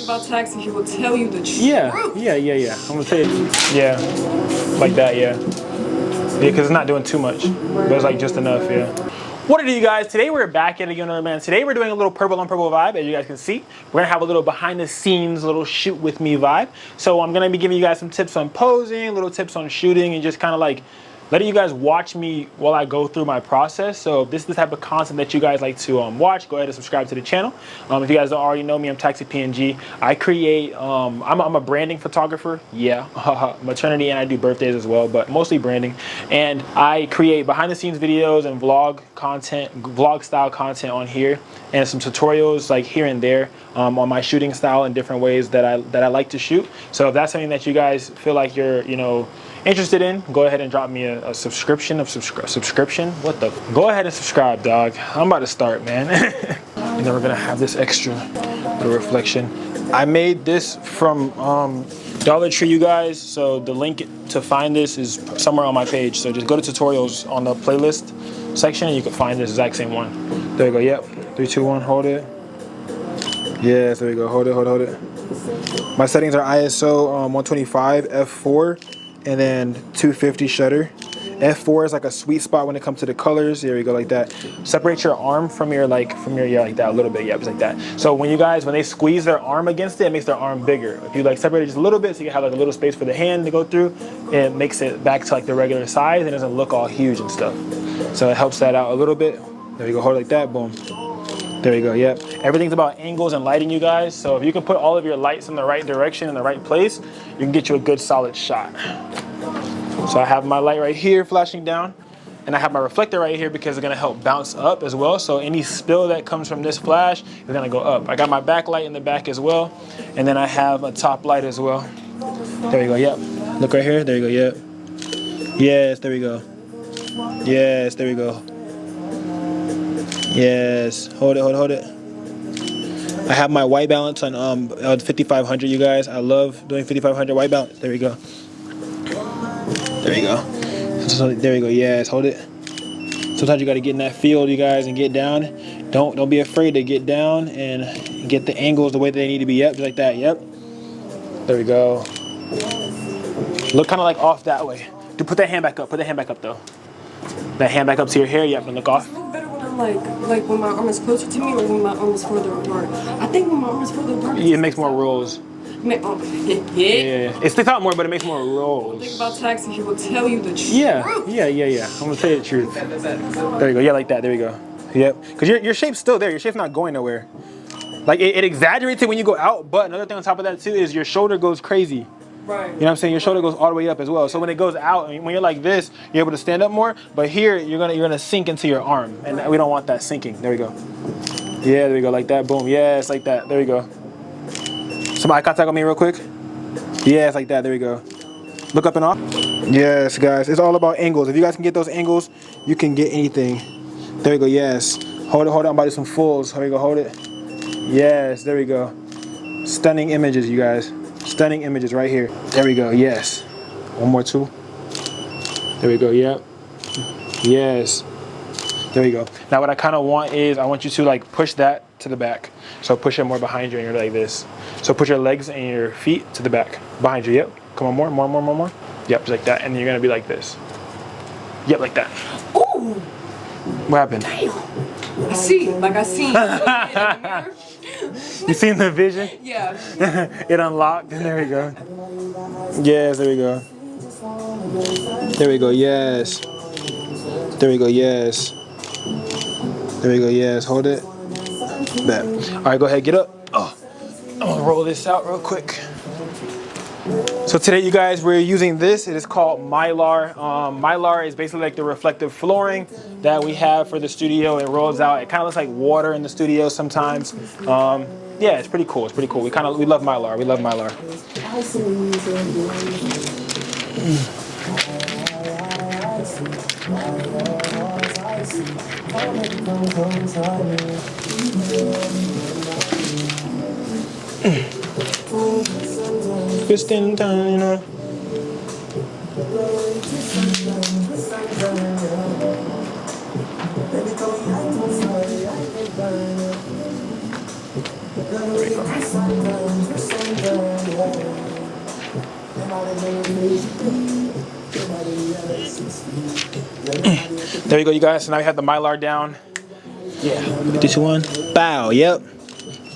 about taxing, he will tell you the truth. Yeah. I'm gonna tell you. Yeah, like that. Yeah, because it's not doing too much, but it's like just enough. Yeah. What are you guys? Today we're back at again, man. Today we're doing a little purple on purple vibe, as you guys can see. We're gonna have a little behind the scenes, little shoot with me vibe. So I'm gonna be giving you guys some tips on posing, little tips on shooting, and just kind of like letting you guys watch me while I go through my process. So if this is the type of content that you guys like to watch, go ahead and subscribe to the channel. If you guys don't already know me, I'm TAXIPNG. I create, I'm a branding photographer. Yeah, maternity, and I do birthdays as well, but mostly branding. And I create behind the scenes videos and vlog content, vlog style content on here, and some tutorials like here and there on my shooting style and different ways that I like to shoot. So if that's something that you guys feel like you're, interested in, go ahead and drop me a subscription. What the? Go ahead and subscribe, dog. I'm about to start, man. And then we're gonna have this extra little reflection. I made this from Dollar Tree, you guys. So the link to find this is somewhere on my page. So just go to tutorials on the playlist section and you can find this exact same one. There you go. Yep. 3, 2, 1. Hold it. Yes. There you go. Hold it. My settings are ISO 125 f4. And then 250 shutter. F4 is like a sweet spot when it comes to the colors. There you go, like that. Separate your arm from your like that a little bit. Yeah, just like that. So when they squeeze their arm against it, it makes their arm bigger. If you like separate it just a little bit, so you can have like a little space for the hand to go through, it makes it back to like the regular size and it doesn't look all huge and stuff. So it helps that out a little bit. There you go, hold it like that, boom. There you go, yep. Everything's about angles and lighting, you guys. So if you can put all of your lights in the right direction, in the right place, you can get you a good solid shot. So I have my light right here flashing down, and I have my reflector right here because it's gonna help bounce up as well. So any spill that comes from this flash is gonna go up. I got my backlight in the back as well, and then I have a top light as well. There you go, yep. Look right here, there you go, yep. Yes, there we go. Yes, there we go. Yes, hold it. I have my white balance on 5500, you guys. I love doing 5500 white balance. There we go. There you go. So there you go. Yes, hold it. Sometimes you got to get in that field, you guys, and get down. Don't be afraid to get down and get the angles the way they need to be. Yep, just like that. Yep. There we go. Look kind of like off that way. Dude, put that hand back up. Put that hand back up though. That hand back up to your hair. Yep, and look off. Like when my arm is closer to me or when my arm is further apart. I think when my arm is further apart, it makes more rolls. Yeah. It sticks out more, but it makes more rolls. One thing about taxing, he will tell you the truth. Yeah. I'm gonna tell you the truth. There you go. Yeah, like that. There you go. Yep. Because your shape's still there. Your shape's not going nowhere. Like it exaggerates it when you go out, but another thing on top of that too is your shoulder goes crazy. Right. You know what I'm saying? Your shoulder goes all the way up as well. So when it goes out, when you're like this, you're able to stand up more. But here, you're gonna sink into your arm, and we don't want that sinking. There we go. Yeah, there we go, like that. Boom. Yes, like that. There we go. Some eye contact on me real quick. Yes, like that. There we go. Look up and off. Yes, guys. It's all about angles. If you guys can get those angles, you can get anything. There we go. Yes. Hold it. I'm about to do some fulls. There we go. Hold it. Yes. There we go. Stunning images, you guys. Stunning images right here. There we go. Yes. One more, two. There we go. Yep. Yes. There we go. Now what I kind of want is I want you to like push that to the back. So push it more behind you and you're like this. So put your legs and your feet to the back. Behind you. Yep. Come on, more. Yep, just like that. And you're going to be like this. Yep, like that. Ooh. What happened? I see. You seen the vision? Yeah. It unlocked, and there we go. Yes, there we go. There we go, yes. There we go, yes. There we go, yes. Hold it. That. All right, go ahead, get up. Oh, I'm gonna roll this out real quick. So today, you guys, we're using this. It is called MYLAR. MYLAR is basically like the reflective flooring that we have for the studio. It rolls out. It kind of looks like water in the studio sometimes. Yeah, it's pretty cool. It's pretty cool. We love MYLAR. We love MYLAR. Just in time, you know. There you go, you guys. So now we have the Mylar down. Yeah, 3, 2, 1. Bow. Yep.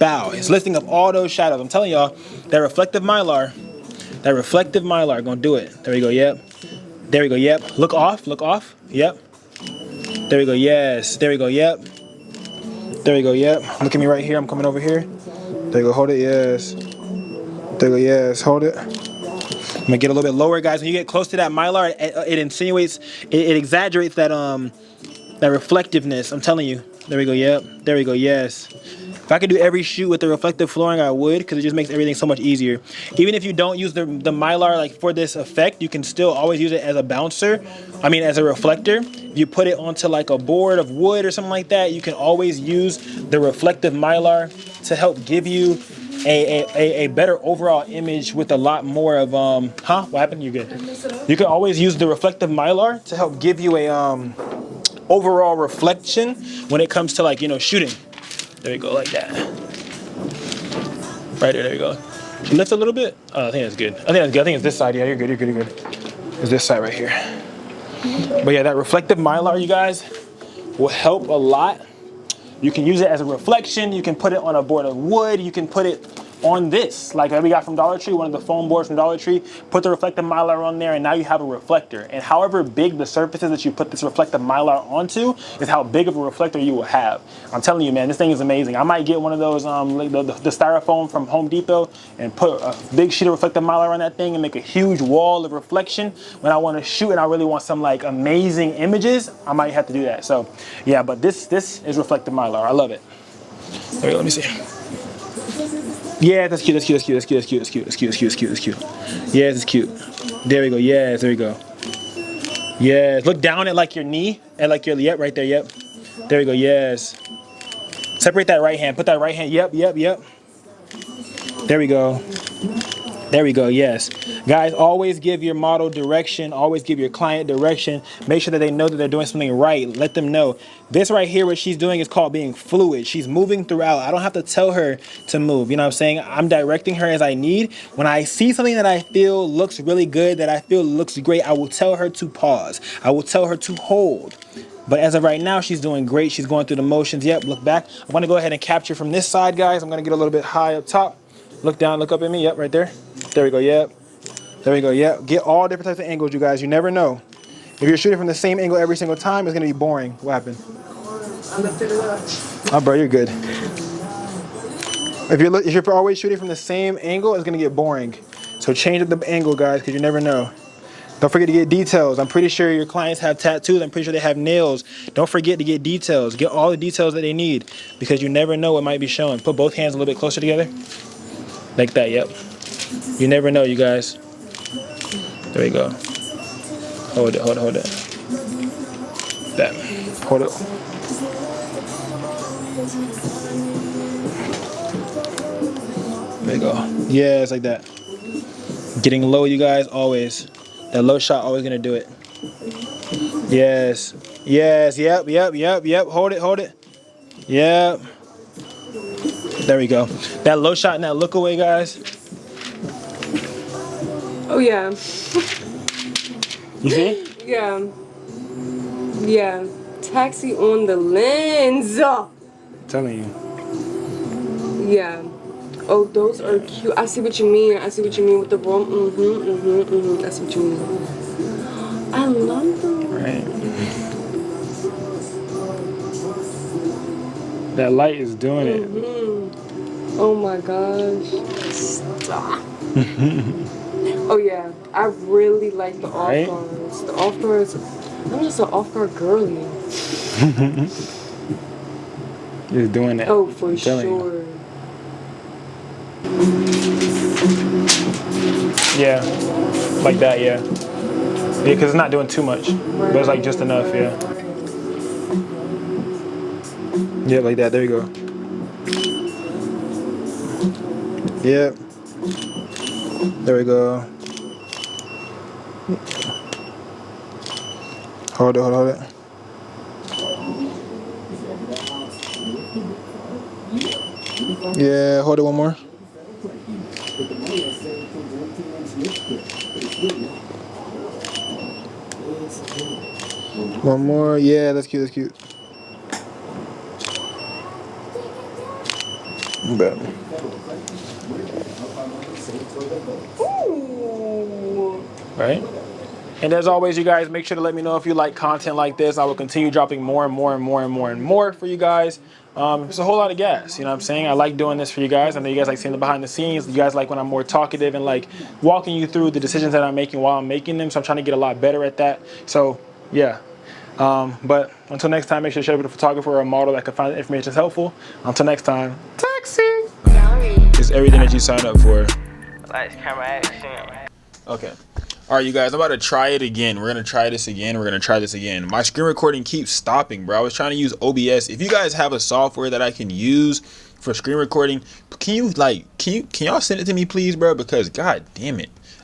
Bow. It's lifting up all those shadows. I'm telling y'all, that reflective Mylar gonna do it. There we go. Yep. There we go. Yep. Look off. Look off. Yep. There we go. Yes. There we go. Yep. There we go. Yep. Look at me right here. I'm coming over here. There you go. Hold it. Yes. There we go. Yes. Hold it. I'm gonna get a little bit lower, guys. When you get close to that Mylar, it insinuates, it exaggerates that that reflectiveness. I'm telling you. There we go. Yep. There we go. Yes. If I could do every shoot with the reflective flooring, I would, because it just makes everything so much easier. Even if you don't use the Mylar like for this effect, you can still always use it as a bouncer. I mean, as a reflector. If you put it onto like a board of wood or something like that, you can always use the reflective Mylar to help give you a better overall image with a lot more of What happened? You're good. You can always use the reflective Mylar to help give you a overall reflection when it comes to, like, you know, shooting. There you go, like that. Right there, there you go. Should lift a little bit? Oh, I think that's good. I think that's good. I think it's this side. Yeah, you're good, you're good, you're good. It's this side right here. But yeah, that reflective Mylar, you guys, will help a lot. You can use it as a reflection. You can put it on a board of wood. You can put it on this, like we got from Dollar Tree, one of the foam boards from Dollar Tree. Put the reflective Mylar on there, and now you have a reflector. And however big the surface is that you put this reflective Mylar onto is how big of a reflector you will have. I'm telling you, man, this thing is amazing. I might get one of those, like the styrofoam from Home Depot, and put a big sheet of reflective Mylar on that thing and make a huge wall of reflection. When I want to shoot and I really want some like amazing images, I might have to do that. So yeah, but this is reflective Mylar. I love it. There we go, let me see. Yeah, that's cute, that's cute, that's cute, that's cute, that's cute, that's cute, that's cute, that's cute, that's cute, that's cute. Yes, it's cute. There we go, yes, there we go. Yes, look down at like your knee, and like your, yep, right there, yep. There we go, yes. Separate that right hand, put that right hand, yep, yep, yep. There we go. There we go, yes. Guys, always give your model direction, always give your client direction. Make sure that they know that they're doing something right. Let them know. This right here, what she's doing is called being fluid. She's moving throughout. I don't have to tell her to move. You know what I'm saying? I'm directing her as I need. When I see something that I feel looks really good, that I feel looks great, I will tell her to pause. I will tell her to hold. But as of right now, she's doing great. She's going through the motions. Yep, look back. I'm gonna go ahead and capture from this side, guys. I'm gonna get a little bit high up top. Look down, look up at me. Yep, right there. There we go, yep. There we go, yep. Get all different types of angles, you guys. You never know. If you're shooting from the same angle every single time, it's gonna be boring. What happened? I lifted it up. Oh, bro, you're good. If you're always shooting from the same angle, it's gonna get boring. So change up the angle, guys, because you never know. Don't forget to get details. I'm pretty sure your clients have tattoos. I'm pretty sure they have nails. Don't forget to get details. Get all the details that they need, because you never know what might be showing. Put both hands a little bit closer together. Like that, yep. You never know, you guys. There we go. Hold it, hold it, hold it. That. Hold it. There you go. Yeah, it's like that. Getting low, you guys, always. That low shot always gonna do it. Yes. Yes, yep, yep, yep, yep. Hold it, hold it. Yep. There we go. That low shot and that look away, guys. Oh yeah. You see? Yeah. Yeah. Taxi on the lens. I'm telling you. Yeah. Oh, those are cute. I see what you mean. I see what you mean with the room. I see what you mean. I love them. Right. That light is doing it. Oh my gosh. Stop. Oh yeah. I really like the off guards. The off guards. I'm just an off guard girly. Just doing it. Oh, for sure. Yeah, like that, yeah. Yeah, because it's not doing too much, but it's like just enough, yeah. Yeah, like that, there you go. Yep. There we go. Hold it, hold it, hold it. Yeah, hold it one more. One more. Yeah, that's cute. That's cute. Bet. Ooh. Right? And as always, you guys, make sure to let me know if you like content like this. I will continue dropping more and more and more and more and more for you guys. It's a whole lot of gas, you know what I'm saying? I like doing this for you guys. I know you guys like seeing the behind the scenes. You guys like when I'm more talkative and like walking you through the decisions that I'm making while I'm making them. So I'm trying to get a lot better at that. So yeah. But until next time, make sure to share with a photographer or a model that can find the information is helpful. Until next time, taxi! It's everything that you sign up for. Lights, camera, action. Okay. All right, you guys, I'm about to try it again. We're going to try this again. We're going to try this again. My screen recording keeps stopping, bro. I was trying to use OBS. If you guys have a software that I can use for screen recording, can y'all send it to me, please, bro? Because god damn it.